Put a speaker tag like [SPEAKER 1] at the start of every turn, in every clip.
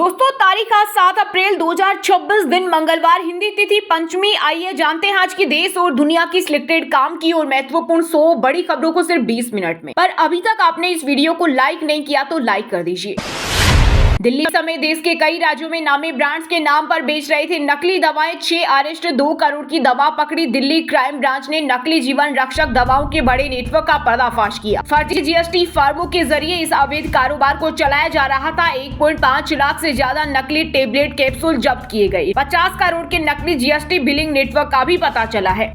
[SPEAKER 1] दोस्तों तारीख आज 7 अप्रैल 2026 दिन मंगलवार, हिंदी तिथि पंचमी। आइए जानते हैं आज की देश और दुनिया की सिलेक्टेड काम की और महत्वपूर्ण 100 बड़ी खबरों को सिर्फ 20 मिनट में। पर अभी तक आपने इस वीडियो को लाइक नहीं किया तो लाइक कर दीजिए। दिल्ली समेत देश के कई राज्यों में नामी ब्रांड्स के नाम पर बेच रहे थे नकली दवाएं। 6 अरेस्ट, 2 करोड़ की दवा पकड़ी। दिल्ली क्राइम ब्रांच ने नकली जीवन रक्षक दवाओं के बड़े नेटवर्क का पर्दाफाश किया। फर्जी जीएसटी फर्मों के जरिए इस अवैध कारोबार को चलाया जा रहा था। 1.5 लाख से ज्यादा नकली टेबलेट कैप्सूल जब्त किए गए। 50 करोड़ के नकली जीएसटी बिलिंग नेटवर्क का भी पता चला है।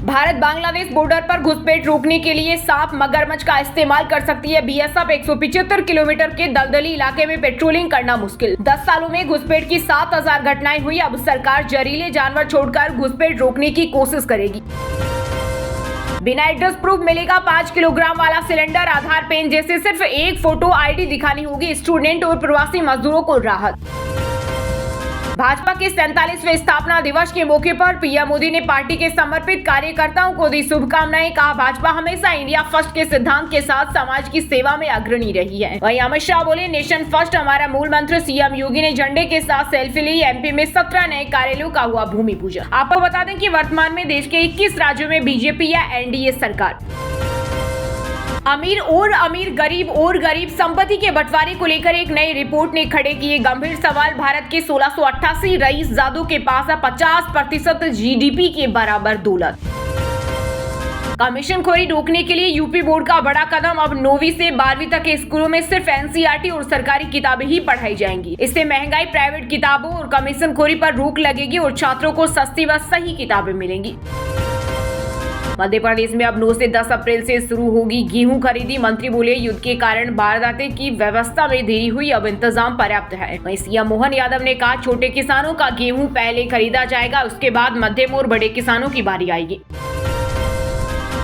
[SPEAKER 1] भारत बांग्लादेश बॉर्डर पर घुसपैठ रोकने के लिए सांप मगरमच्छ का इस्तेमाल कर सकती है बीएसएफ। 175 किलोमीटर के दलदली इलाके में पेट्रोलिंग करना मुश्किल। 10 सालों में घुसपैठ की 7000 घटनाएं हुई। अब सरकार जहरीले जानवर छोड़कर घुसपैठ रोकने की कोशिश करेगी। बिना एड्रेस प्रूफ मिलेगा 5 किलोग्राम वाला सिलेंडर। आधार, पेन जैसे सिर्फ एक फोटो आईडी दिखानी होगी। स्टूडेंट और प्रवासी मजदूरों को राहत। भाजपा के 47वें स्थापना दिवस के मौके पर पीएम मोदी ने पार्टी के समर्पित कार्यकर्ताओं को दी शुभकामनाएं। कहा, भाजपा हमेशा इंडिया फर्स्ट के सिद्धांत के साथ समाज की सेवा में अग्रणी रही है। वहीं अमित शाह बोले, नेशन फर्स्ट हमारा मूल मंत्र। सीएम योगी ने झंडे के साथ सेल्फी ली। एमपी में 17 नए कार्यालयों का हुआ भूमि पूजन। आपको बता दें कि वर्तमान में देश के 21 राज्यों में बीजेपी या एनडीए सरकार। अमीर, गरीब और गरीब संपत्ति के बंटवारे को लेकर एक नई रिपोर्ट ने खड़े किए गंभीर सवाल। भारत के 1688 रईस जादों के पास है 50% जीडीपी के बराबर दौलत। कमीशनखोरी रोकने के लिए यूपी बोर्ड का बड़ा कदम। अब 9वीं से 12वीं तक के स्कूलों में सिर्फ एनसीईआरटी और सरकारी किताबें ही पढ़ाई जाएंगी। इससे महंगाई, प्राइवेट किताबों और कमीशनखोरी पर रोक लगेगी और छात्रों को सस्ती व सही किताबें मिलेंगी। मध्य प्रदेश में अब 9 से 10 अप्रैल से शुरू होगी गेहूं खरीदी। मंत्री बोले, युद्ध के कारण बारदाते की व्यवस्था में देरी हुई, अब इंतजाम पर्याप्त है। वहीं सीएम मोहन यादव ने कहा, छोटे किसानों का गेहूं पहले खरीदा जाएगा, उसके बाद मध्यम और बड़े किसानों की बारी आएगी।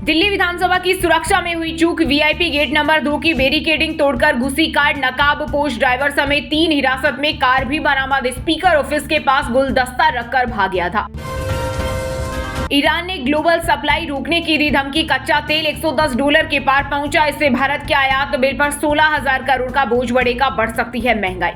[SPEAKER 1] दिल्ली विधानसभा की सुरक्षा में हुई चूक। वीआईपी गेट नंबर 2 की बैरिकेडिंग तोड़कर घुसी कार। नकाबपोश ड्राइवर समेत 3 हिरासत में। कार भी बरामद। स्पीकर ऑफिस के पास गुलदस्ता रखकर भाग गया था। ईरान ने ग्लोबल सप्लाई रोकने की दी धमकी। कच्चा तेल $110 के पार पहुंचा। इससे भारत के आयात बिल पर 16,000 करोड़ का बोझ बढ़ेगा। बढ़ सकती है महंगाई।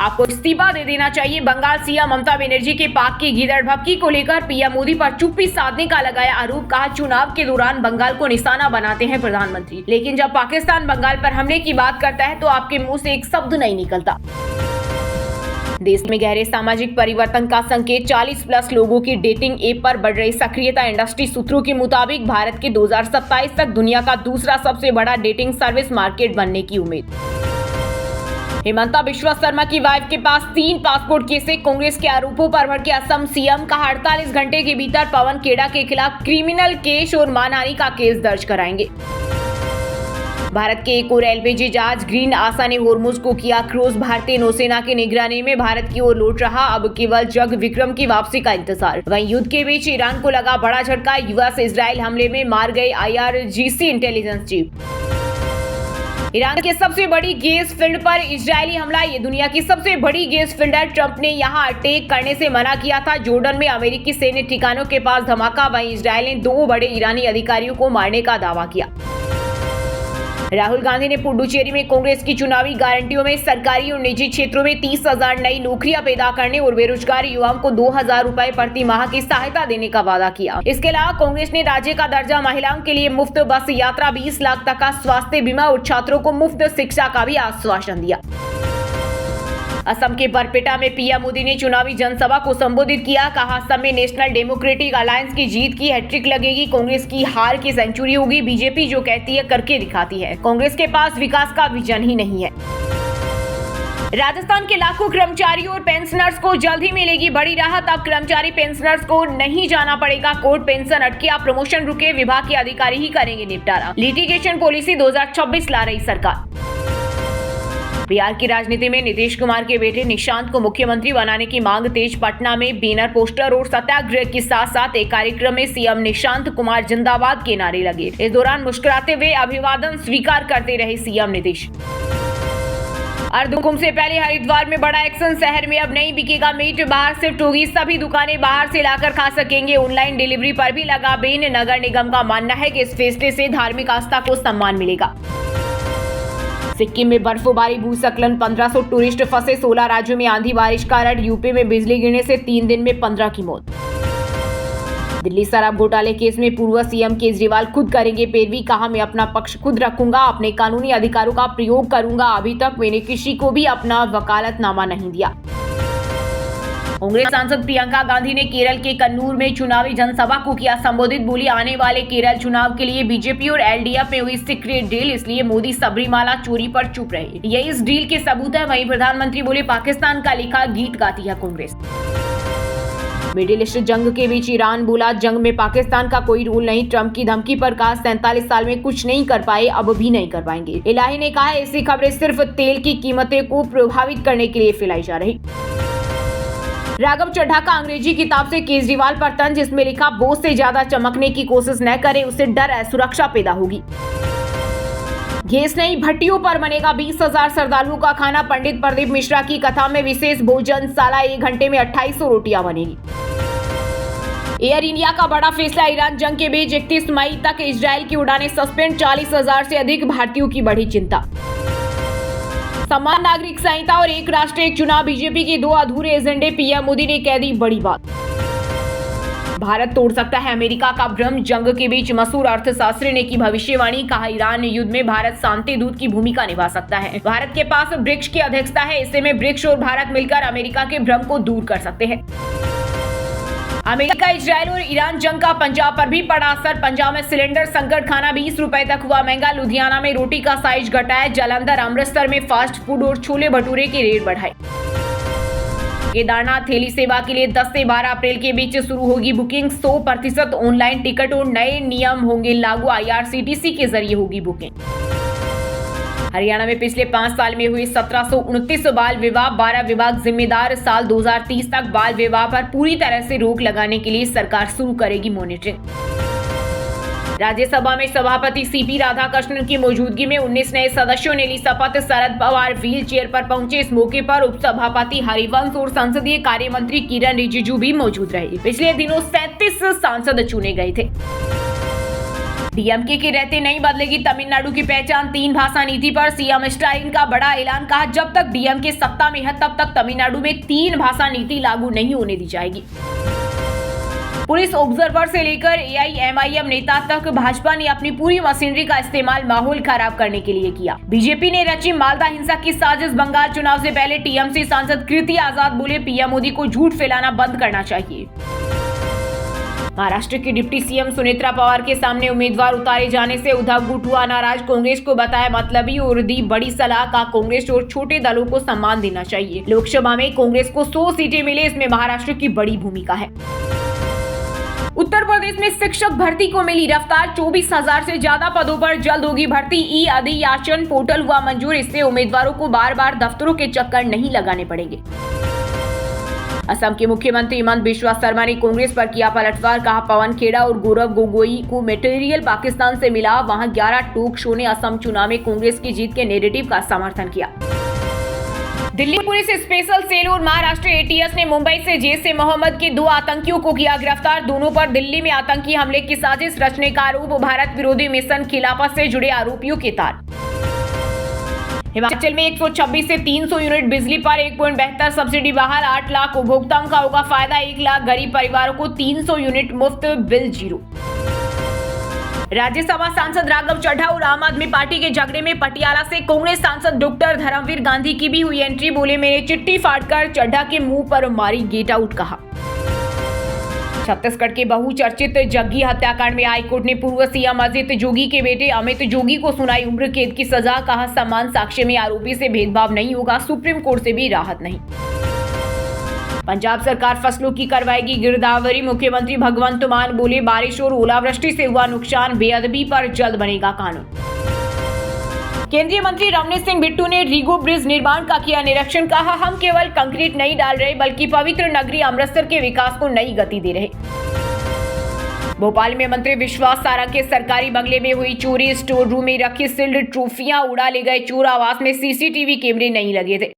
[SPEAKER 1] आपको इस्तीफा दे देना चाहिए। बंगाल सीएम ममता बनर्जी के पाक की गीदड़ भभकी को लेकर पीएम मोदी पर चुप्पी साधने का लगाया आरोप। कहा, चुनाव के दौरान बंगाल को निशाना बनाते हैं प्रधानमंत्री, लेकिन जब पाकिस्तान बंगाल पर हमले की बात करता है तो आपके मुंह से एक शब्द नहीं निकलता। देश में गहरे सामाजिक परिवर्तन का संकेत। 40+ लोगों की डेटिंग ऐप पर बढ़ रही सक्रियता। इंडस्ट्री सूत्रों के मुताबिक भारत के 2027 तक दुनिया का दूसरा सबसे बड़ा डेटिंग सर्विस मार्केट बनने की उम्मीद। हिमंता बिश्वा शर्मा की वाइफ के पास 3 पासपोर्ट केस है। कांग्रेस के आरोपों पर भड़के असम सीएम। कहा, 48 घंटे के भीतर पवन खेड़ा के खिलाफ क्रिमिनल केस और मानहानि का केस दर्ज कराएंगे। भारत के एक और एलपीजी जहाज ग्रीन आशा ने होर्मुज को किया क्रॉस। भारतीय नौसेना की निगरानी में भारत की ओर लौट रहा। अब केवल जग विक्रम की वापसी का इंतजार। वहीं युद्ध के बीच ईरान को लगा बड़ा झटका। यूएस इजराइल हमले में मार गए आईआरजीसी इंटेलिजेंस चीफ। ईरान के सबसे बड़ी गैस फील्ड पर इजरायली हमला। ये दुनिया की सबसे बड़ी गैस फील्ड है। ट्रंप ने यहां अटैक करने से मना किया था। जॉर्डन में अमेरिकी सैन्य ठिकानों के पास धमाका। वहीं इजरायल ने 2 बड़े ईरानी अधिकारियों को मारने का दावा किया। राहुल गांधी ने पुडुचेरी में कांग्रेस की चुनावी गारंटियों में सरकारी और निजी क्षेत्रों में 30,000 नई नौकरियां पैदा करने और बेरोजगार युवाओं को 2,000 रुपए प्रति माह की सहायता देने का वादा किया। इसके अलावा कांग्रेस ने राज्य का दर्जा, महिलाओं के लिए मुफ्त बस यात्रा, 20 लाख तक का स्वास्थ्य बीमा और छात्रों को मुफ्त शिक्षा का भी आश्वासन दिया। असम के बरपेटा में पीएम मोदी ने चुनावी जनसभा को संबोधित किया। कहा, असम में नेशनल डेमोक्रेटिक अलायंस की जीत की हैट्रिक लगेगी। कांग्रेस की हार की सेंचुरी होगी। बीजेपी जो कहती है करके दिखाती है। कांग्रेस के पास विकास का विजन ही नहीं है। राजस्थान के लाखों कर्मचारियों और पेंशनर्स को जल्द ही मिलेगी बड़ी राहत। अब कर्मचारी पेंशनर्स को नहीं जाना पड़ेगा कोर्ट। पेंशन अटके, अब प्रमोशन रुके, विभाग के अधिकारी ही करेंगे निपटारा। लिटिगेशन पॉलिसी 2026 ला रही सरकार। बिहार की राजनीति में नीतीश कुमार के बेटे निशांत को मुख्यमंत्री बनाने की मांग तेज। पटना में बैनर, पोस्टर और सत्याग्रह के साथ साथ एक कार्यक्रम में सीएम निशांत कुमार जिंदाबाद के नारे लगे। इस दौरान मुस्कुराते हुए अभिवादन स्वीकार करते रहे सीएम नीतीश। अर्धकुंभ से पहले हरिद्वार में बड़ा एक्शन। शहर में अब नहीं बिकेगा मीट, बाहर शिफ्ट होगी। सभी दुकानें बाहर से लाकर खा सकेंगे। ऑनलाइन डिलीवरी पर भी लगा बैन। नगर निगम का मानना है कि इस फैसले से धार्मिक आस्था को सम्मान मिलेगा। सिक्किम में बर्फबारी, भूस्खलन, 1500 टूरिस्ट फंसे, 16 राज्यों में आंधी बारिश का अलर्ट, यूपी में बिजली गिरने से 3 दिन में 15 की मौत। दिल्ली शराब घोटाले केस में पूर्व सीएम केजरीवाल खुद करेंगे पैरवी, कहा मैं अपना पक्ष खुद रखूंगा, अपने कानूनी अधिकारों का प्रयोग करूंगा, अभी तक मैंने किसी को भी अपना वकालतनामा नहीं दिया। कांग्रेस सांसद प्रियंका गांधी ने केरल के कन्नूर में चुनावी जनसभा को किया संबोधित, बोली आने वाले केरल चुनाव के लिए बीजेपी और एलडीएफ में हुई सीक्रेट डील, इसलिए मोदी सबरीमाला चोरी पर चुप रहे, ये इस डील के सबूत है। वहीं प्रधानमंत्री बोले पाकिस्तान का लिखा गीत गाती है कांग्रेस। मिडिल ईस्ट जंग के बीच ईरान बोला जंग में पाकिस्तान का कोई रोल नहीं, ट्रंप की धमकी पर कहा 47 साल में कुछ नहीं कर पाए, अब भी नहीं कर पाएंगे। इलाही ने कहा ऐसी खबरें सिर्फ तेल की कीमतें को प्रभावित करने के लिए फैलाई जा रही। राघव चड्ढा का अंग्रेजी किताब से केजरीवाल पर तंज, जिसमें लिखा बोझ से ज्यादा चमकने की कोशिश न करे, उससे डर है, सुरक्षा पैदा होगी। गैस नहीं भट्टियों पर बनेगा 20,000 श्रद्धालुओं का खाना, पंडित प्रदीप मिश्रा की कथा में विशेष भोजनशाला, 1 घंटे में 2800 रोटियां बनेगी। एयर इंडिया का बड़ा फैसला, ईरान जंग के बीच 31 मई तक इजरायल की उड़ानें सस्पेंड, 40,000 से अधिक भारतीयों की बढ़ी चिंता। समान नागरिक संहिता और एक राष्ट्र एक चुनाव, बीजेपी के 2 अधूरे एजेंडे, पीएम मोदी ने कह दी बड़ी बात। भारत तोड़ सकता है अमेरिका का भ्रम, जंग के बीच मशहूर अर्थशास्त्री ने की भविष्यवाणी, कहा ईरान युद्ध में भारत शांति दूत की भूमिका निभा सकता है। भारत के पास ब्रिक्स की अध्यक्षता है, ऐसे में ब्रिक्स और भारत मिलकर अमेरिका के भ्रम को दूर कर सकते हैं। अमेरिका, इजरायल और ईरान जंग का पंजाब पर भी पड़ा असर, पंजाब में सिलेंडर संकट, खाना 20 रुपए तक हुआ महंगा, लुधियाना में रोटी का साइज घटाया, जालंधर, अमृतसर में फास्ट फूड और छोले भटूरे के रेट बढ़ाए। केदारनाथ हेली सेवा के लिए 10 से 12 अप्रैल के बीच शुरू होगी बुकिंग, 100% ऑनलाइन टिकट और नए नियम होंगे लागू, IRCTC के जरिए होगी बुकिंग। हरियाणा में पिछले 5 साल में हुई 1729 बाल विवाह, 12 विभाग जिम्मेदार, साल 2030 तक बाल विवाह पर पूरी तरह से रोक लगाने के लिए सरकार शुरू करेगी मॉनिटरिंग। राज्यसभा में सभापति सीपी राधाकृष्णन की मौजूदगी में 19 नए सदस्यों ने ली शपथ, शरद पवार व्हील चेयर पर पहुंचे, इस मौके पर उपसभापति हरिवंश और संसदीय कार्य मंत्री किरण रिजिजू भी मौजूद रहे। पिछले दिनों 37 सांसद चुने गए थे। डीएमके के रहते नहीं बदलेगी तमिलनाडु की पहचान, 3 भाषा नीति पर सीएम स्टालिन का बड़ा ऐलान, कहा जब तक डीएमके सत्ता में है तब तक तमिलनाडु में 3 भाषा नीति लागू नहीं होने दी जाएगी। पुलिस ऑब्जर्वर से लेकर AIMIM नेता तक भाजपा ने अपनी पूरी मशीनरी का इस्तेमाल माहौल खराब करने के लिए किया। बीजेपी ने रची मालदा हिंसा की साजिश, बंगाल चुनाव से पहले टीएमसी सांसद कीर्ति आजाद बोले पीएम मोदी को झूठ फैलाना बंद करना चाहिए। महाराष्ट्र की डिप्टी सीएम सुनेत्रा पवार के सामने उम्मीदवार उतारे जाने से उद्धव गुट हुआ नाराज, कांग्रेस को बताया मतलबी और दी बड़ी सलाह, का कांग्रेस और छोटे दलों को सम्मान देना चाहिए। लोकसभा में कांग्रेस को 100 सीटें मिले, इसमें महाराष्ट्र की बड़ी भूमिका है। उत्तर प्रदेश में शिक्षक भर्ती को मिली रफ्तार, 24,000 से ज्यादा पदों पर जल्द होगी भर्ती, ई अधियाचन पोर्टल हुआ मंजूर, इससे उम्मीदवारों को बार बार दफ्तरों के चक्कर नहीं लगाने पड़ेंगे। असम के मुख्यमंत्री हिमंत बिस्वा शर्मा ने कांग्रेस पर किया पलटवार, कहा पवन खेड़ा और गौरव गोगोई को मटेरियल पाकिस्तान से मिला, वहां 11 टॉक शो ने असम चुनाव में कांग्रेस की जीत के नैरेटिव का समर्थन किया। दिल्ली पुलिस स्पेशल सेल और महाराष्ट्र ATS ने मुंबई से जैश ए मोहम्मद के 2 आतंकियों को किया गिरफ्तार, दोनों पर दिल्ली में आतंकी हमले की साजिश रचने का आरोप, भारत विरोधी मिशन खिलाफत से जुड़े आरोपियों के तार। हिमाचल में 126 से 300 यूनिट बिजली पर 1.72 सब्सिडी बहाल, 8 लाख उपभोक्ताओं का होगा फायदा, 1 लाख गरीब परिवारों को 300 यूनिट मुफ्त, बिल जीरो। राज्यसभा सांसद राघव चड्ढा और आम आदमी पार्टी के झगड़े में पटियाला से कांग्रेस सांसद डॉक्टर धर्मवीर गांधी की भी हुई एंट्री, बोले मैंने चिट्ठी फाड़कर चड्ढा के मुंह पर मारी, गेट आउट कहा। छत्तीसगढ़ के बहुचर्चित जग्गी हत्याकांड में हाईकोर्ट ने पूर्व सीएम अजित जोगी के बेटे अमित जोगी को सुनाई उम्र कैद की सजा, कहा समान साक्ष्य में आरोपी से भेदभाव नहीं होगा, सुप्रीम कोर्ट से भी राहत नहीं। पंजाब सरकार फसलों की करवाएगी गिरदावरी, मुख्यमंत्री भगवंत मान बोले बारिश और ओलावृष्टि से हुआ नुकसान, बेअदबी पर जल्द बनेगा कानून। केंद्रीय मंत्री रमनीत सिंह बिट्टू ने रीगो ब्रिज निर्माण का किया निरीक्षण, कहा हम केवल कंक्रीट नहीं डाल रहे बल्कि पवित्र नगरी अमृतसर के विकास को नई गति दे रहे। भोपाल में मंत्री विश्वास सारंग के सरकारी बंगले में हुई चोरी, स्टोर रूम में रखी सील्ड ट्रॉफियां उड़ा ले गए चोर, आवास में CCTV कैमरे नहीं लगे थे।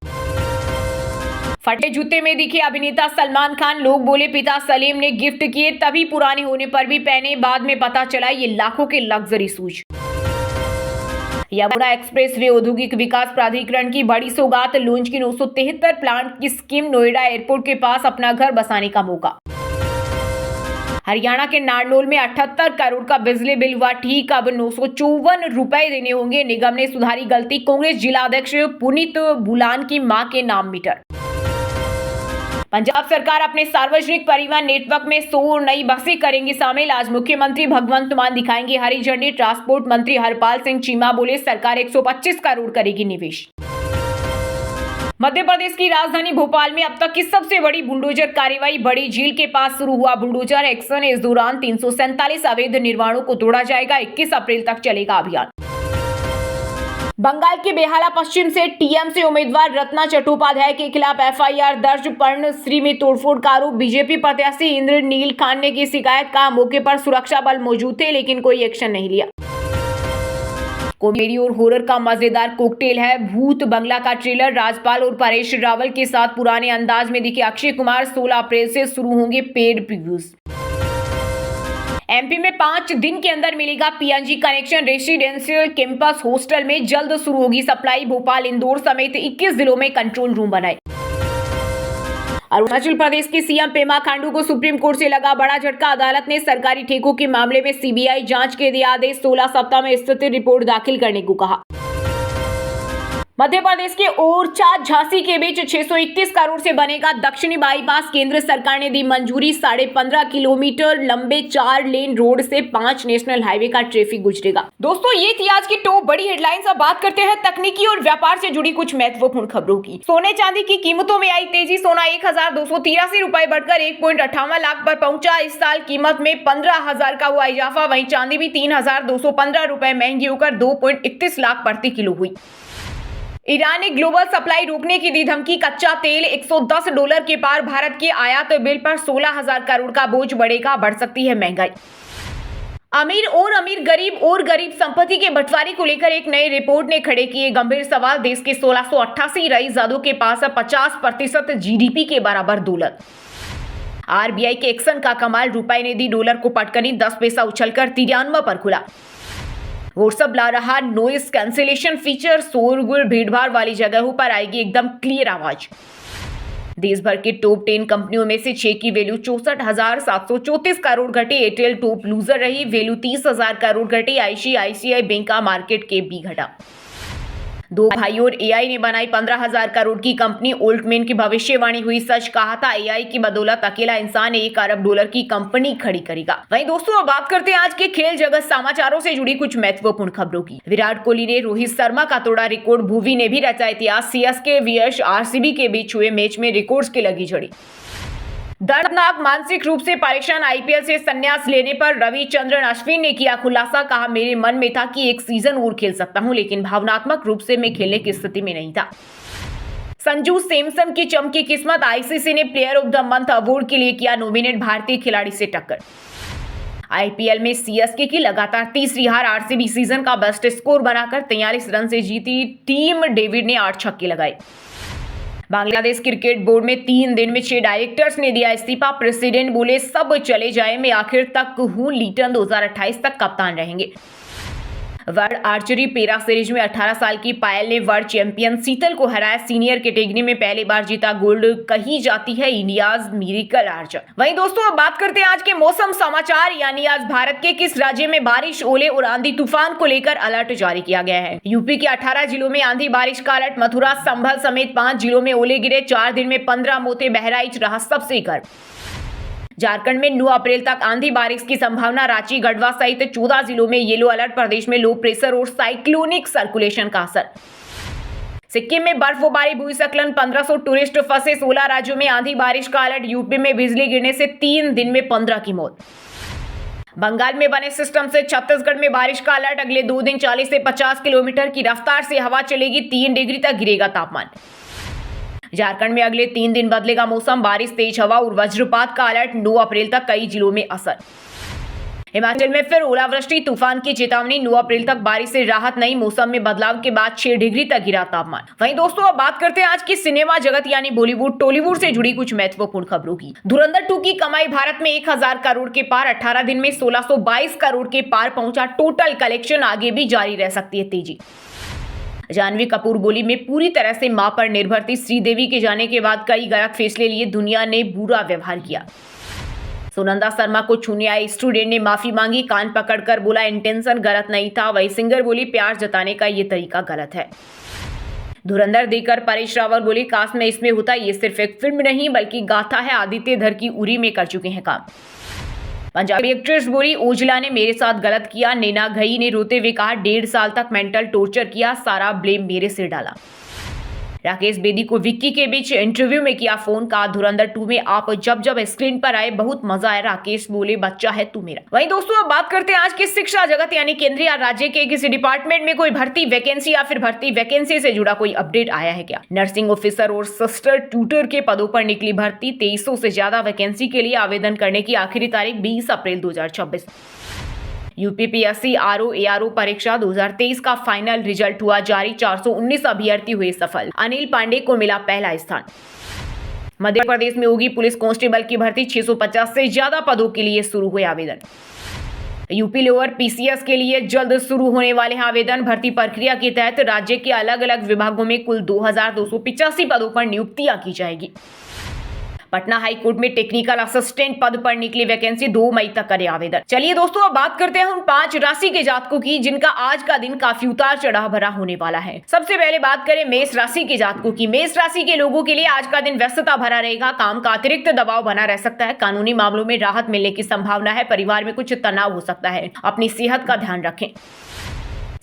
[SPEAKER 1] फटे जूते में दिखे अभिनेता सलमान खान, लोग बोले पिता सलीम ने गिफ्ट किए तभी पुराने होने पर भी पहने, बाद में पता चला ये लाखों के luxury shoes. Yamuna express way औद्योगिक विकास प्राधिकरण की बड़ी सौगात, लॉन्च की 973 प्लांट की स्कीम, नोएडा एयरपोर्ट के पास अपना घर बसाने का मौका। हरियाणा के नारनौल में 78 करोड़ का बिजली बिल हुआ ठीक, अब 954 रुपए देने होंगे, निगम ने सुधारी गलती, कांग्रेस जिलाध्यक्ष पुनीत बुलान की मां के नाम मीटर। पंजाब सरकार अपने सार्वजनिक परिवहन नेटवर्क में 100 नई बसें करेंगी शामिल, आज मुख्यमंत्री भगवंत मान दिखाएंगे हरी झंडी, ट्रांसपोर्ट मंत्री हरपाल सिंह चीमा बोले सरकार 125 करोड़ करेगी निवेश। मध्य प्रदेश की राजधानी भोपाल में अब तक की सबसे बड़ी बुलडोजर कार्रवाई, बड़ी झील के पास शुरू हुआ बुलडोजर एक्शन, इस दौरान 347 अवैध निर्माणों को तोड़ा जाएगा, 21 अप्रैल तक चलेगा अभियान। बंगाल के बेहाला पश्चिम से टीएमसी उम्मीदवार रत्ना चट्टोपाध्याय के खिलाफ एफआईआर दर्ज, पर्णश्री में तोड़फोड़ का आरोप, बीजेपी प्रत्याशी इंद्रनील खान ने की शिकायत, कहा मौके पर सुरक्षा बल मौजूद थे लेकिन कोई एक्शन नहीं लिया। कॉमेडी और हॉरर का मजेदार कॉकटेल है भूत बंगला का ट्रेलर, राजपाल और परेश रावल के साथ पुराने अंदाज में दिखे अक्षय कुमार, 16 अप्रैल से शुरू होंगे पेड प्रीव्यूज। एमपी में 5 दिन के अंदर मिलेगा PNG connection, residential campus hostel में जल्द शुरू होगी सप्लाई, भोपाल इंदौर समेत 21 जिलों में कंट्रोल रूम बनाए। अरुणाचल प्रदेश के सीएम पेमा खांडू को सुप्रीम कोर्ट से लगा बड़ा झटका, अदालत ने सरकारी ठेकों के मामले में सीबीआई जांच के दिया आदेश, 16 सप्ताह में स्थिति रिपोर्ट दाखिल करने को कहा। मध्य प्रदेश के ओरछा झांसी के बीच 631 करोड़ से बनेगा दक्षिणी बाईपास, केंद्र सरकार ने दी मंजूरी, 15.5 किलोमीटर लंबे 4 लेन रोड से 5 नेशनल हाईवे का ट्रैफिक गुजरेगा। दोस्तों ये थी आज की टॉप बड़ी हेडलाइंस। अब बात करते हैं तकनीकी और व्यापार से जुड़ी कुछ महत्वपूर्ण खबरों की। सोने चांदी की कीमतों में आई तेजी, सोना 1283 रुपए बढ़कर 1.58 लाख पर पहुंचा, इस साल कीमत में 15,000 का हुआ इजाफा, वहीं चांदी भी 3,215 रुपए महंगी होकर 2.31 लाख प्रति किलो हुई। ईरान ने ग्लोबल सप्लाई रोकने की दी धमकी, कच्चा तेल $110 के पार, भारत के आयात बिल पर 16,000 करोड़ का बोझ बढ़ेगा, बढ़ सकती है महंगाई। अमीर और अमीर, गरीब और गरीब संपत्ति के बंटवारे को लेकर एक नई रिपोर्ट ने खड़े किए गंभीर सवाल, देश के 1688 रईसजादों के पास 50% जीडीपी के बराबर दौलत। आरबीआई के एक्शन का कमाल, रुपए ने दी डॉलर को पटकनी, 10 पैसा उछलकर 93 पर खुला। व्हाट्सएप ला रहा नॉइस कैंसिलेशन फीचर, शोरगुल भीड़भाड़ वाली जगहों पर आएगी एकदम क्लियर आवाज। देश भर के टॉप 10 कंपनियों में से 6 की वैल्यू 64,734 करोड़ घटी, एयरटेल टॉप लूजर रही, वैल्यू 30,000 करोड़ घटी, आईसीआईसीआई बैंक का मार्केट कैप भी घटा। 2 भाई और एआई ने बनाई 15,000 करोड़ की कंपनी, ओल्टमैन की भविष्यवाणी हुई सच, कहा था एआई की बदौलत अकेला इंसान $1 अरब की कंपनी खड़ी करेगा। वहीं दोस्तों अब बात करते हैं आज के खेल जगत समाचारों से जुड़ी कुछ महत्वपूर्ण खबरों की। विराट कोहली ने रोहित शर्मा का तोड़ा रिकॉर्ड, भुवी ने भी रचा इतिहास, सीएसके वीएस आरसीबी के बीच हुए मैच में रिकॉर्ड्स की लगी झड़ी। दर्दनाक मानसिक रूप से परेशान आईपीएल से संन्यास लेने पर रविचंद्रन अश्विन ने किया खुलासा, कहा मेरे मन में था कि एक सीजन और खेल सकता हूं, लेकिन भावनात्मक रूप से मैं खेलने की स्थिति में नहीं था। संजू सैमसन की चमकी किस्मत, आईसीसी ने player of the month award के लिए किया नॉमिनेट, भारतीय खिलाड़ी से टक्कर। आईपीएल में सीएसके की लगातार तीसरी हार, आरसीबी सीजन का बेस्ट स्कोर बनाकर 43 रन से जीती, टीम डेविड ने 8 छक्के लगाए। बांग्लादेश क्रिकेट बोर्ड में 3 दिन में 6 डायरेक्टर्स ने दिया इस्तीफा, प्रेसिडेंट बोले सब चले जाए, मैं आखिर तक हूं, लीटन 2028 तक कप्तान रहेंगे। वर्ल्ड आर्चरी पैरा सीरीज में 18 साल की पायल ने वर्ल्ड चैंपियन शीतल को हराया, सीनियर कैटेगरी में पहली बार जीता गोल्ड, कही जाती है इंडियाज मिरेकल आर्चर। वहीं दोस्तों अब बात करते हैं आज के मौसम समाचार, यानी आज भारत के किस राज्य में बारिश, ओले और आंधी तूफान को लेकर अलर्ट जारी किया गया है। यूपी के 18 जिलों में आंधी बारिश का अलर्ट, मथुरा संभल समेत 5 जिलों में ओले गिरे, 4 दिन में 15 मौतें, बहराइच रहा सबसे गर्म। झारखंड में 9 अप्रैल तक आंधी बारिश की संभावना, रांची गढ़वा सहित 14 जिलों में येलो अलर्ट, प्रदेश में लो प्रेशर और साइक्लोनिक सर्कुलेशन का असर। सिक्किम में बर्फबारी, भूस्खलन, 1500 टूरिस्ट फंसे, 16 राज्यों में आंधी बारिश का अलर्ट, यूपी में बिजली गिरने से 3 दिन में 15 की मौत। बंगाल में बने सिस्टम से छत्तीसगढ़ में बारिश का अलर्ट, अगले 2 दिन 40 से 50 किलोमीटर की रफ्तार से हवा चलेगी, 3 डिग्री तक गिरेगा तापमान। झारखंड में अगले 3 दिन बदलेगा मौसम, बारिश, तेज हवा और वज्रपात का अलर्ट, 9 अप्रैल तक कई जिलों में असर। हिमाचल में फिर ओलावृष्टि, तूफान की चेतावनी। 9 अप्रैल तक बारिश से राहत नहीं, मौसम में बदलाव के बाद 6 डिग्री तक गिरा तापमान। वहीं दोस्तों अब बात करते हैं आज की सिनेमा जगत यानी बॉलीवुड टॉलीवुड से जुड़ी कुछ महत्वपूर्ण खबरों की। धुरंधर 2 की कमाई भारत में 1000 करोड़ के पार, 18 दिन में 1622 करोड़ के पार पहुंचा। टोटल कलेक्शन आगे भी जारी रह सकती है तेजी। जानवी कपूर बोली मैं पूरी तरह से मां पर निर्भर थी। श्रीदेवी के जाने के बाद कई गलत फैसले लिए, दुनिया ने बुरा व्यवहार किया। सुनंदा शर्मा को छूने आए स्टूडेंट ने माफी मांगी, कान पकड़कर बोला इंटेंशन गलत नहीं था। वही सिंगर बोली प्यार जताने का ये तरीका गलत है। धुरंधर देखकर परेश रावल बोली काश में इसमें होता, ये सिर्फ एक फिल्म नहीं बल्कि गाथा है। आदित्य धर की उरी में कर चुके हैं काम। पंजाबी एक्ट्रेस बोली ओजला ने मेरे साथ गलत किया। नैना घई ने रोते हुए कहा 1.5 साल तक मेंटल टॉर्चर किया, सारा ब्लेम मेरे से डाला। राकेश बेदी को विक्की के बीच इंटरव्यू में किया फोन, कहा धुरंधर 2 में आप जब जब स्क्रीन पर आए बहुत मजा आया। राकेश बोले बच्चा है तू मेरा। वहीं दोस्तों अब बात करते हैं आज की शिक्षा जगत यानी केंद्रीय राज्य के किसी डिपार्टमेंट में कोई भर्ती वैकेंसी या फिर भर्ती वैकेंसी से जुड़ा कोई अपडेट आया है क्या? नर्सिंग ऑफिसर और सिस्टर ट्यूटर के पदों पर निकली भर्ती। 2300 से ज्यादा वैकेंसी के लिए आवेदन करने की आखिरी तारीख 20 अप्रैल 2026। यूपीपीएससी आरओ एआरओ परीक्षा 2023 का फाइनल रिजल्ट हुआ जारी। 419 अभ्यर्थी हुए सफल, अनिल पांडे को मिला पहला स्थान। मध्य प्रदेश में होगी पुलिस कांस्टेबल की भर्ती। 650 से ज्यादा पदों के लिए शुरू हुए आवेदन। यूपी लोअर पीसीएस के लिए जल्द शुरू होने वाले हैं आवेदन। भर्ती प्रक्रिया के तहत राज्य के अलग अलग विभागों में कुल 2285 पदों पर नियुक्तियां की जाएगी। पटना हाई कोर्ट में टेक्निकल असिस्टेंट पद पर निकली वैकेंसी, 2 मई तक करे आवेदन। चलिए दोस्तों अब बात करते हैं उन 5 राशि के जातकों की जिनका आज का दिन काफी उतार चढ़ाव भरा होने वाला है। सबसे पहले बात करें मेष राशि के जातकों की। मेष राशि के लोगों के लिए आज का दिन व्यस्तता भरा रहेगा। काम का अतिरिक्त दबाव बना रह सकता है। कानूनी मामलों में राहत मिलने की संभावना है। परिवार में कुछ तनाव हो सकता है, अपनी सेहत का ध्यान रखें।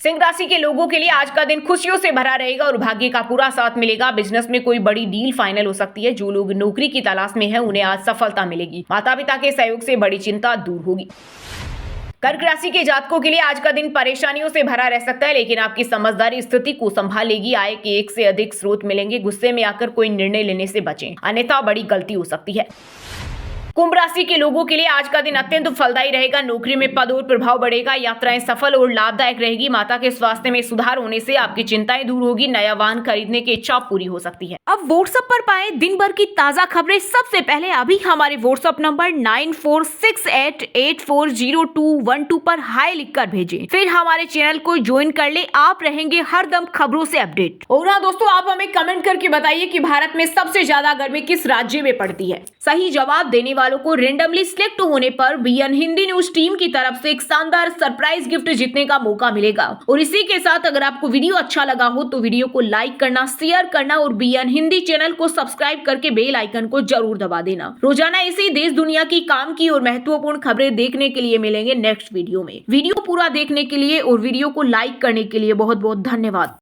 [SPEAKER 1] सिंह राशि के लोगों के लिए आज का दिन खुशियों से भरा रहेगा और भाग्य का पूरा साथ मिलेगा। बिजनेस में कोई बड़ी डील फाइनल हो सकती है। जो लोग नौकरी की तलाश में हैं उन्हें आज सफलता मिलेगी। माता पिता के सहयोग से बड़ी चिंता दूर होगी। कर्क राशि के जातकों के लिए आज का दिन परेशानियों से भरा रह सकता है, लेकिन आपकी समझदारी स्थिति को संभालेगी। आय के 1 से अधिक स्रोत मिलेंगे। गुस्से में आकर कोई निर्णय लेने से बचें, अन्यथा बड़ी गलती हो सकती है। कुंभ राशि के लोगों के लिए आज का दिन अत्यंत फलदायी रहेगा। नौकरी में पद और प्रभाव बढ़ेगा। यात्राएं सफल और लाभदायक रहेगी। माता के स्वास्थ्य में सुधार होने से आपकी चिंताएं दूर होगी। नया वाहन खरीदने की इच्छा पूरी हो सकती है। अब व्हाट्सएप पर पाए दिन भर की ताजा खबरें सबसे पहले अभी हमारे व्हाट्सएप नंबर 9468840212 पर हाई लिखकर भेजें। फिर हमारे चैनल को ज्वाइन कर ले, आप रहेंगे हरदम खबरों से अपडेट। और हाँ दोस्तों, आप हमें कमेंट करके बताइए कि भारत में सबसे ज्यादा गर्मी किस राज्य में पड़ती है। सही जवाब देने वालों को रेंडमली सिलेक्ट होने पर बीएन हिंदी न्यूज टीम की तरफ से एक शानदार सरप्राइज गिफ्ट जीतने का मौका मिलेगा। और इसी के साथ अगर आपको वीडियो अच्छा लगा हो तो वीडियो को लाइक करना, शेयर करना और बीएन हिंदी चैनल को सब्सक्राइब करके बेल आइकन को जरूर दबा देना। रोजाना इसी देश दुनिया की काम की और महत्वपूर्ण खबरें देखने के लिए मिलेंगे नेक्स्ट वीडियो में। वीडियो पूरा देखने के लिए और वीडियो को लाइक करने के लिए बहुत बहुत धन्यवाद।